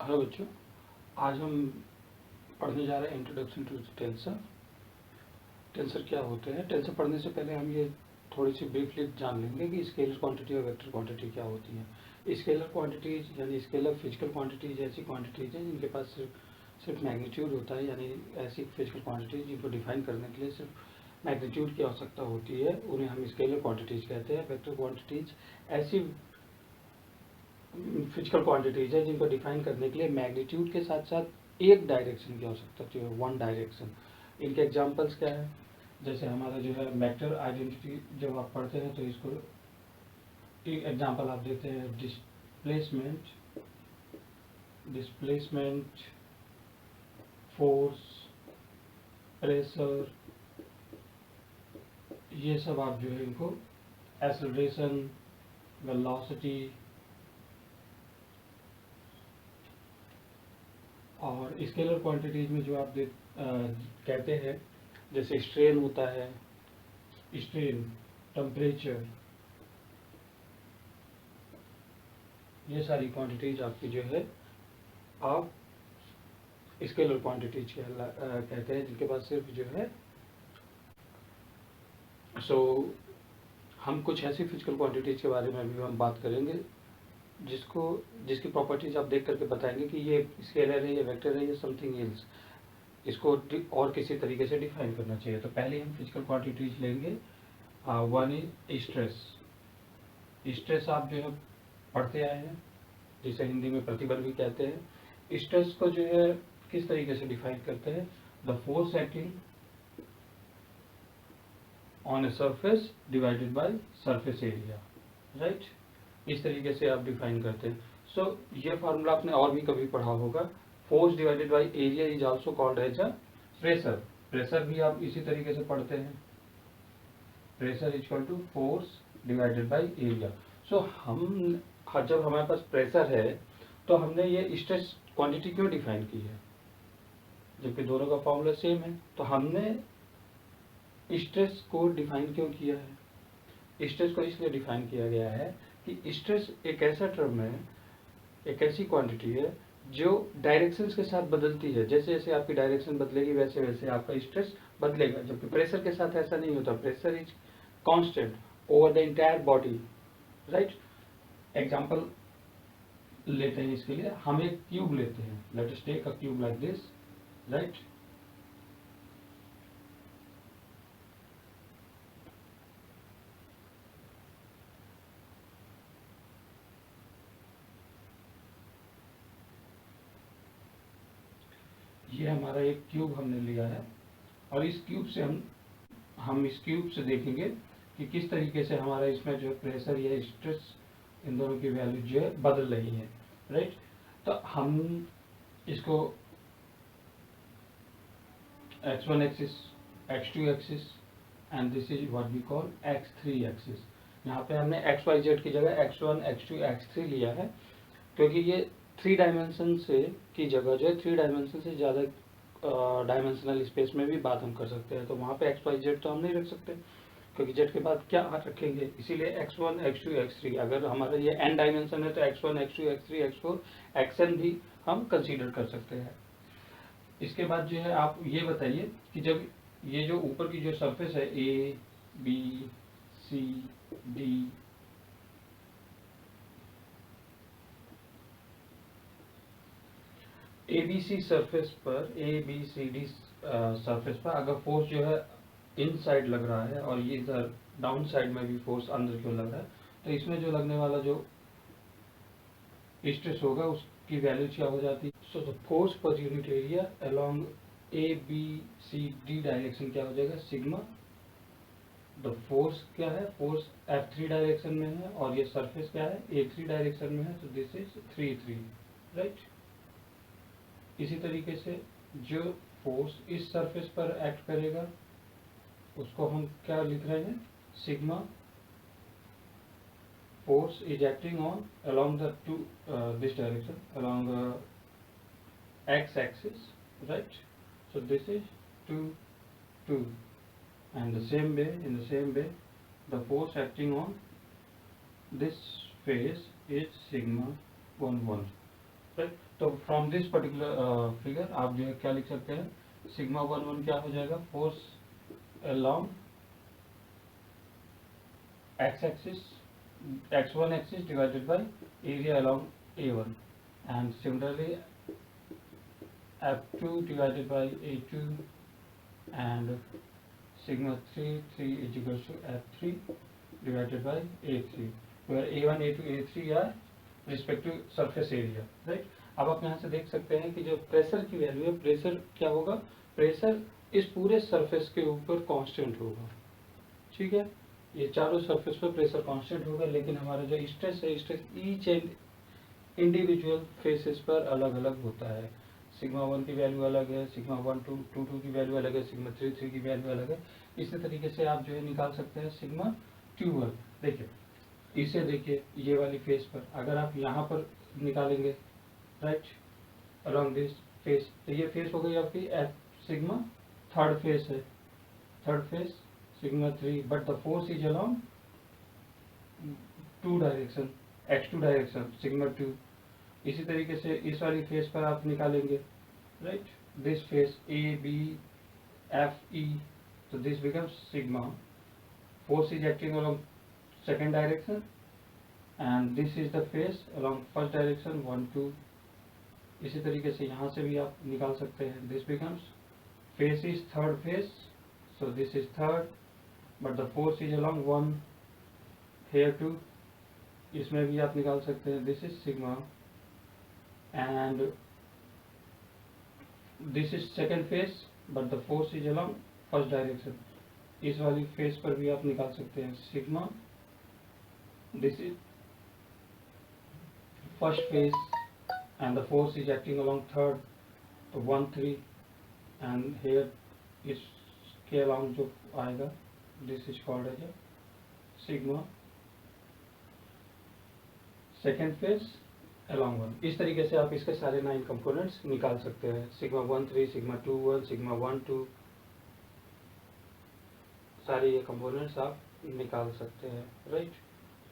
Hello बच्चों, आज हम पढ़ने जा रहे हैं इंट्रोडक्शन टू टेंसर। टेंसर क्या होते हैं? टेंसर पढ़ने से पहले हम ये थोड़ी सी ब्रीफली जान लेंगे कि स्केलर क्वांटिटी और वेक्टर क्वांटिटी क्या होती है। स्केलर क्वांटिटीज यानी स्केलर फिजिकल क्वांटिटीज ऐसी क्वांटिटीज हैं जिनके पास सिर्फ मैग्नीट्यूड होता है, यानी ऐसी फिजिकल क्वांटिटीज जिनको डिफाइन करने के लिए सिर्फ मैग्नीट्यूड की आवश्यकता होती है, उन्हें हम स्केलर क्वांटिटीज कहते हैं। वेक्टर क्वांटिटीज ऐसी फिजिकल क्वांटिटीज है जिनको डिफाइन करने के लिए मैग्नीट्यूड के साथ साथ एक डायरेक्शन की आवश्यकता होती है, वन डायरेक्शन। इनके एग्जांपल्स क्या है? जैसे हमारा जो है वेक्टर आइडेंटिटी जब आप पढ़ते हैं तो इसको एक एग्जांपल आप देते हैं, डिस्प्लेसमेंट, फोर्स, प्रेशर, ये सब आप जो है इनको एक्सेलरेशन, वेलोसिटी और स्केलर क्वांटिटीज में जो आप कहते हैं, जैसे स्ट्रेन होता है, स्ट्रेन, टेम्परेचर, ये सारी क्वांटिटीज आपकी जो है आप स्केलर क्वांटिटीज कहते हैं जिनके पास सिर्फ जो है हम कुछ ऐसी फिजिकल क्वांटिटीज के बारे में भी हम बात करेंगे जिसकी प्रॉपर्टीज आप देख करके बताएंगे कि ये स्केलर है, ये वेक्टर है, ये समथिंग एल्स, इसको और किसी तरीके से डिफाइन करना चाहिए। तो पहले हम फिजिकल क्वांटिटीज लेंगे। One is stress. स्ट्रेस आप जो है पढ़ते आए हैं, जिसे हिंदी में प्रतिबल भी कहते हैं। स्ट्रेस को जो है किस तरीके से डिफाइन करते हैं? The force acting on a surface divided by surface area, right? इस तरीके से आप डिफाइन करते हैं। सो ये फार्मूला आपने और भी कभी पढ़ा होगा। Force divided by area is also called as a pressure. Pressure भी आप इसी तरीके से पढ़ते हैं, pressure is equal to force divided by area. So जब हमारे पास प्रेशर है तो हमने ये स्ट्रेस क्वांटिटी क्यों डिफाइन की है, जबकि दोनों का फॉर्मूला सेम है? तो हमने स्ट्रेस को डिफाइन क्यों किया है? स्ट्रेस को इसलिए डिफाइन किया गया है कि स्ट्रेस एक ऐसा टर्म है, एक ऐसी क्वांटिटी है जो डायरेक्शंस के साथ बदलती है। जैसे जैसे आपकी डायरेक्शन बदलेगी वैसे वैसे आपका स्ट्रेस बदलेगा, जबकि प्रेशर के साथ ऐसा नहीं होता। Pressure is constant over the entire body, right? Example लेते हैं इसके लिए। हम एक क्यूब लेते हैं, let us take a cube like this, right? ये हमारा एक क्यूब हमने लिया है और इस क्यूब से हम इस क्यूब से देखेंगे कि किस तरीके से हमारा इसमें जो प्रेशर या स्ट्रेस, इन दोनों की वैल्यू जो है बदल रही है, राइट? तो हम इसको x1 axis, x2 axis and this is what we call x3 axis. यहाँ पे हमने x y z की जगह x1 x2 x3 लिया है क्योंकि ये 3 डायमेंशन से की जगह जो है 3 डायमेंशन से ज़्यादा डायमेंशनल स्पेस में भी बात हम कर सकते हैं। तो वहाँ पे x y z तो हम नहीं रख सकते क्योंकि z के बाद क्या रखेंगे, इसीलिए x1 x2 x3। अगर हमारा ये n डायमेंशन है तो x1 x2 x3 x4 xn भी हम कंसीडर कर सकते हैं। इसके बाद जो है आप ये बताइए कि जब ये जो ऊपर की जो सरफेस है A B C D, ABC surface पर, ABCD सरफेस पर अगर फोर्स जो है इनसाइड लग रहा है और ये इधर डाउन साइड में भी फोर्स अंदर क्यों लग रहा है, तो इसमें जो लगने वाला जो स्ट्रेस होगा उसकी वैल्यू क्या हो जाती है? So the force per unit area along ABCD direction क्या हो जाएगा? सिग्मा। द फोर्स क्या है? फोर्स F3 डायरेक्शन में है और ये सरफेस क्या है? A3 डायरेक्शन में है, तो दिस इज 3, राइट? इसी तरीके से जो फोर्स इस सरफेस पर एक्ट करेगा उसको हम क्या लिख रहे हैं? Sigma. Force is acting on along the this direction, along x-axis, right? So this is 2, and in the same way, the force acting on this face is sigma 1. Right. तो from this particular figure आप जो है क्या लिख सकते हैं, sigma 1 क्या हो जाएगा, force along x-axis, x1 axis divided by area along A1, and similarly F2 divided by A2, and sigma 3 is equals to F3 divided by A3, where A1, A2, A3 are respective surface area, right। अब आप यहाँ से देख सकते हैं कि जो pressure की वैल्यू है, प्रेशर क्या होगा, प्रेशर इस पूरे सरफेस के ऊपर कांस्टेंट होगा, ठीक है। ये चारों सरफेस पर प्रेशर कांस्टेंट होगा, लेकिन हमारा जो स्ट्रेस है, stress each and individual faces पर अलग अलग होता है। सिग्मा 1 की वैल्यू अलग है, सिग्मा 1 2 की वैल्यू अलग है, सिग्मा 3 की वैल्यू अलग है। इसी तरीके से आप जो है निकाल सकते हैं सिग्मा 2। देखिए इसे देखिए, ये वाली फेस पर अगर आप यहाँ पर निकालेंगे, राइट, अलोंग दिस फेस, तो ये फेस हो गई आपकी सिग्मा थर्ड फेस है, third phase sigma 3, but the force is along 2 direction, x2 direction sigma 2। इसी तरीके से इस वाली फेस पर आप निकालेंगे, right, this face A B F E, तो this becomes sigma, force is acting along second direction, and this is the face along first direction 1 2। इसी तरीके से यहाँ से भी आप निकाल सकते हैं, this becomes face is third phase, so this is third, but the force is along 1 here too, इसमें भी आप निकाल सकते हैं, this is sigma, and this is second phase, but the force is along first direction, इस वाली face पर भी आप निकाल सकते हैं sigma, this is first phase and the force is acting along third, तो 1 3, and here इसके along जो आएगा, this is called as a sigma second phase along 1। इस तरीके से आप इसके सारे 9 कंपोनेंट्स निकाल सकते हैं, सिग्मा 1 3, सिग्मा 2 1, सिग्मा 1 2, सारे ये कंपोनेंट्स आप निकाल सकते हैं, right.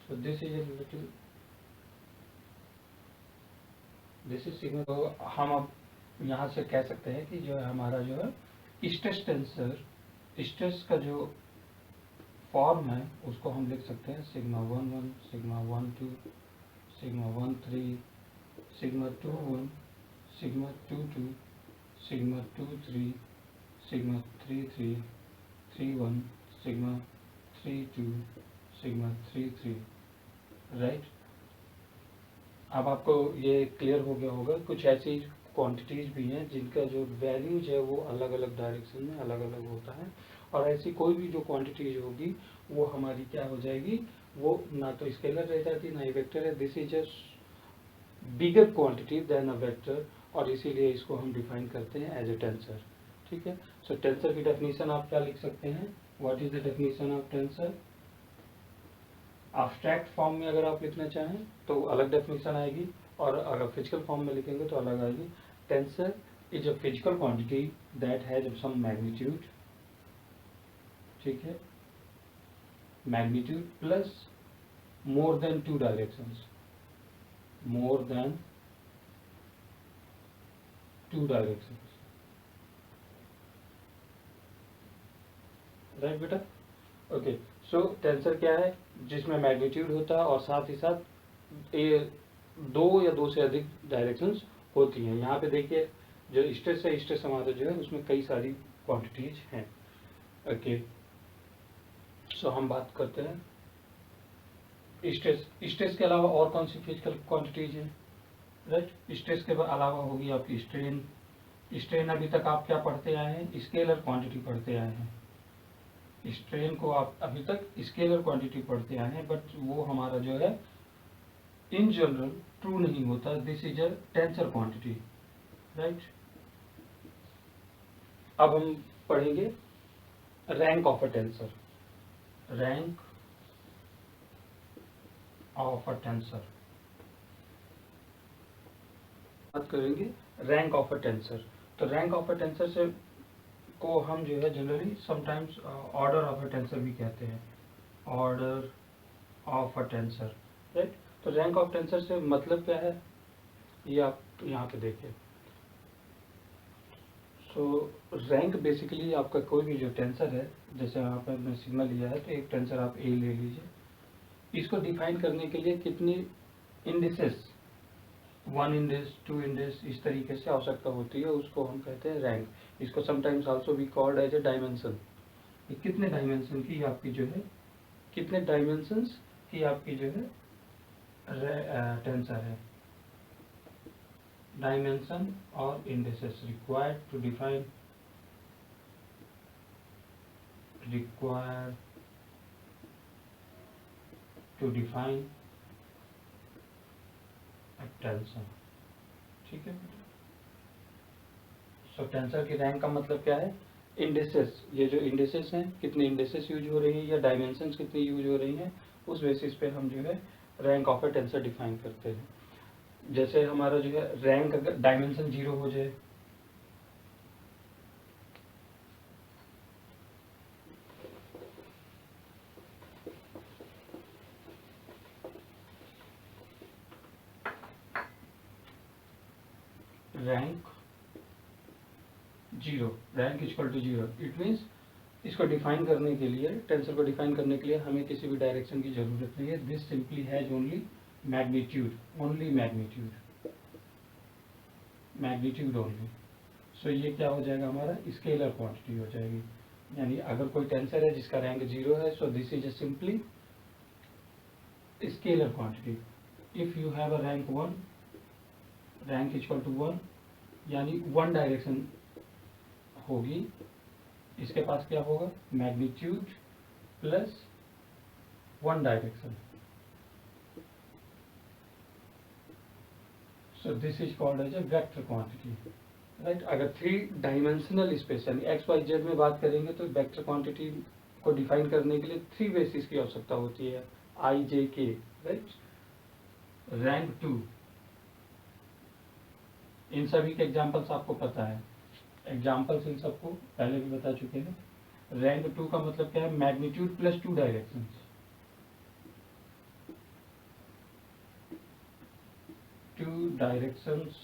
So this is little, this is sigma. तो हम अब यहाँ से कह सकते हैं कि जो है हमारा जो है स्ट्रेस टेंसर, स्ट्रेस का जो फॉर्म है उसको हम लिख सकते हैं sigma 1 1, sigma 1 2, sigma 1 3, sigma 2 1, sigma 2 2, sigma 2 3, sigma 3 3, 3 1, sigma 3 2, sigma 3 3, right. अब आपको ये क्लियर हो गया होगा, कुछ ऐसी क्वांटिटीज भी हैं जिनका जो वैल्यूज है वो अलग अलग डायरेक्शन में अलग अलग होता है, और ऐसी कोई भी जो क्वांटिटीज होगी वो हमारी क्या हो जाएगी, वो ना तो स्केलर रह जाती ना ही वेक्टर है। This is a bigger quantity than a vector, और इसीलिए इसको हम डिफाइन करते हैं एज ए टेंसर, ठीक है। सो टेंसर की डेफिनेशन आप क्या लिख सकते हैं, what is the definition of tensor. Abstract form में अगर आप लिखना चाहें तो अलग डेफिनेशन आएगी, और अगर फिजिकल फॉर्म में लिखेंगे तो अलग आएगी। Tensor is a physical quantity that has some magnitude, ठीक है, magnitude plus more than 2 directions, more than 2 directions, right बेटा, ओके। सो टेंसर क्या है, जिसमें मैग्नीट्यूड होता है और साथ ही साथ 2 या 2 से अधिक डायरेक्शंस होती हैं। यहाँ पे देखिए जो स्ट्रेस है, स्ट्रेस हमारा जो है उसमें कई सारी क्वांटिटीज हैं, ओके। सो हम बात करते हैं स्ट्रेस, स्ट्रेस के अलावा और कौन सी फिजिकल क्वांटिटीज हैं, राइट। स्ट्रेस के अलावा होगी आपकी स्ट्रेन। स्ट्रेन अभी तक आप क्या पढ़ते आए हैं, स्केलर क्वांटिटी पढ़ते आए हैं। स्ट्रेन को आप अभी तक स्केलर क्वांटिटी पढ़ते आए हैं, बट वो हमारा जो है इन जनरल ट्रू नहीं होता। This is a tensor quantity, right. अब हम पढ़ेंगे rank of a tensor, rank of a tensor, बात करेंगे रैंक ऑफ अ टेंसर। तो रैंक ऑफ अ टेंसर से को हम जो है generally sometimes order of a tensor भी कहते हैं, order of a tensor, right. तो रैंक ऑफ टेंसर से मतलब क्या है, ये आप यहाँ पे देखिए। सो रैंक बेसिकली आपका कोई भी जो टेंसर है, जैसे यहाँ पर हमने सिग्मा लिया है तो एक टेंसर आप ए ले लीजिए, इसको डिफाइन करने के लिए कितनी इंडिसेस, 1 इंडेक्स 2 इंडेक्स इस तरीके से आवश्यकता होती है, उसको हम कहते हैं रैंक। इसको समटाइम्स आल्सो भी कॉल्ड एज ए डायमेंशन। ये कितने डायमेंशन की आपकी जो है, कितने डायमेंशंस की आपकी जो है टेंसर है। डायमेंशन और indexes required to define tensor. ठीक है। सो टेंसर की रैंक का मतलब क्या है, इंडेक्सेस, ये जो इंडेक्सेस हैं कितने इंडेक्सेस यूज हो रही है या डायमेंशंस कितनी यूज हो रही हैं, उस बेसिस पे हम जो है rank of A tensor define करते हैं। जैसे हमारा जो है रैंक अगर डायमेंशन 0 हो जाए, rank 0, rank equal to 0, it means इसको डिफाइन करने के लिए, टेंसर को डिफाइन करने के लिए हमें किसी भी डायरेक्शन की जरूरत नहीं है। This simply has only magnitude, only magnitude only. So ये क्या हो जाएगा, हमारा स्केलर क्वांटिटी हो जाएगी। यानी अगर कोई टेंसर है जिसका रैंक 0 है, so this is a simply scalar quantity. If you have a rank 1, rank equal to 1, यानी 1 डायरेक्शन होगी, इसके पास क्या होगा, magnitude plus 1 direction. So this is called as a vector quantity, right. अगर 3 डायमेंशनल स्पेस यानी X Y Z में बात करेंगे तो वेक्टर क्वांटिटी को डिफाइन करने के लिए 3 बेसिस की आवश्यकता होती है, आई जे के, राइट। रैंक 2, इन सभी के एग्जांपल्स आपको पता है, एग्जाम्पल्स इन सबको पहले भी बता चुके हैं। रैंक 2 का मतलब क्या है, magnitude plus 2 direction, 2 directions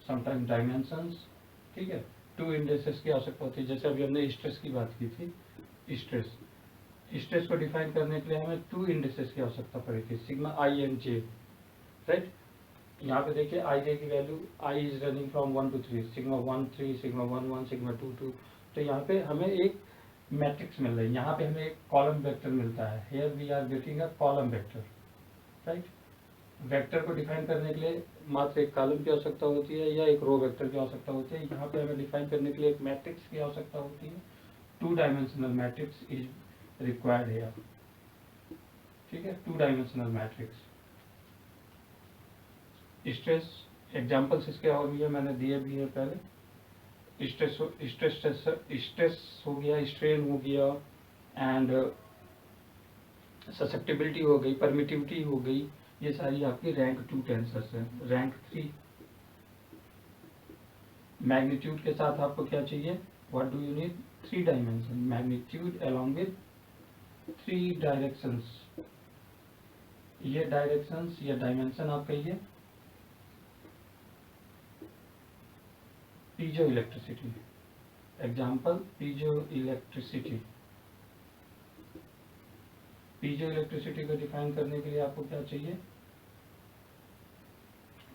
sometime dimensions. ठीक है। 2 इंडेक्सेस की आवश्यकता होती है। जैसे अभी हमने स्ट्रेस की बात की थी, स्ट्रेस को डिफाइन करने के लिए हमें 2 इंडेक्सेस की आवश्यकता पड़ी थी, sigma I and J, right. यहाँ पे देखिए आई जे की value, I is running from 1 to 3, sigma 1 3, sigma 1 1, sigma 2 2। तो यहाँ पे हमें एक मैट्रिक्स मिल रही है, यहाँ पे हमें एक कॉलम वेक्टर मिलता है। Here we are getting a column vector, right. Vector को डिफाइन करने के लिए मात्र एक कॉलम की आवश्यकता होती है या एक रो वेक्टर की आवश्यकता होती है। यहाँ पे हमें डिफाइन करने के लिए एक मैट्रिक्स की आवश्यकता होती है। 2 dimensional matrix is required here. ठीक है, 2 डायमेंशनल मैट्रिक्स। स्ट्रेस एग्जांपल्स इसके और भी है, मैंने दिए भी है पहले। स्ट्रेस हो गया, स्ट्रेन हो गया, एंड ससेप्टिबिलिटी हो गई, परमिटिविटी हो गई, ये सारी आपकी रैंक 2 टेंसर्स हैं। रैंक 3 मैग्नीट्यूड के साथ आपको क्या चाहिए, what do you need, 3 dimension, magnitude along with 3 directions. ये डायरेक्शंस या डायमेंशन आप कहिए। Piezo electricity example, piezo electricity. Piezo electricity को डिफाइन करने के लिए आपको क्या चाहिए,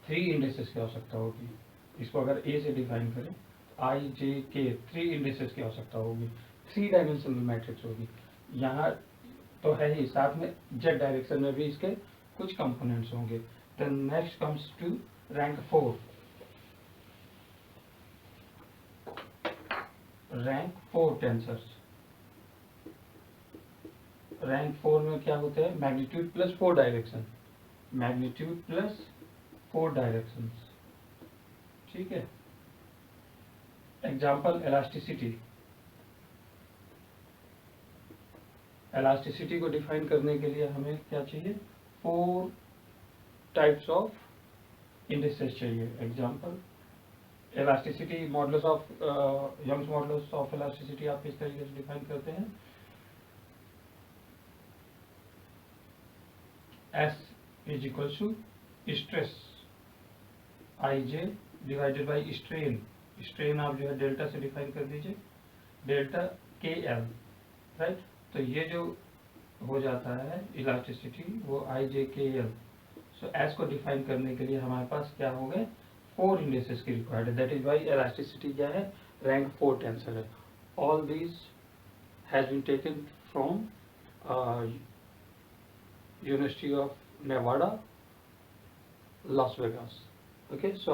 3 इंडेक्सेस की आवश्यकता होगी। इसको अगर ए से डिफाइन करें, आई जे के, 3 इंडेक्सेस की आवश्यकता होगी, 3 डायमेंशनल मैट्रिक्स होगी। यहाँ तो है ही, साथ में जेड डायरेक्शन में भी इसके कुछ कंपोनेंट्स होंगे। Then next comes to rank 4। Rank 4 tensors. Rank 4 में क्या होता है, magnitude plus 4 direction, magnitude plus 4 directions. ठीक है। Example, elasticity. इलास्टिसिटी को डिफाइन करने के लिए हमें क्या चाहिए, 4 टाइप्स ऑफ इंडेक्सेस चाहिए। Example, elasticity modulus of Young's modulus of elasticity आप इस तरीके से डिफाइन करते हैं। S is equal to stress IJ divided by strain. Strain आप जो है डेल्टा से डिफाइन कर दीजिए, डेल्टा KL, राइट। तो ये जो हो जाता है इलास्टिसिटी वो IJKL। सो S को डिफाइन करने के लिए हमारे पास क्या हो गए, 4 इंडिसेस की रिक्वायर्ड है, दैट इज वाई इलास्टिसिटी क्या है, रैंक 4 टेंसर है। All these has been taken from university of Nevada, Las Vegas. Okay, so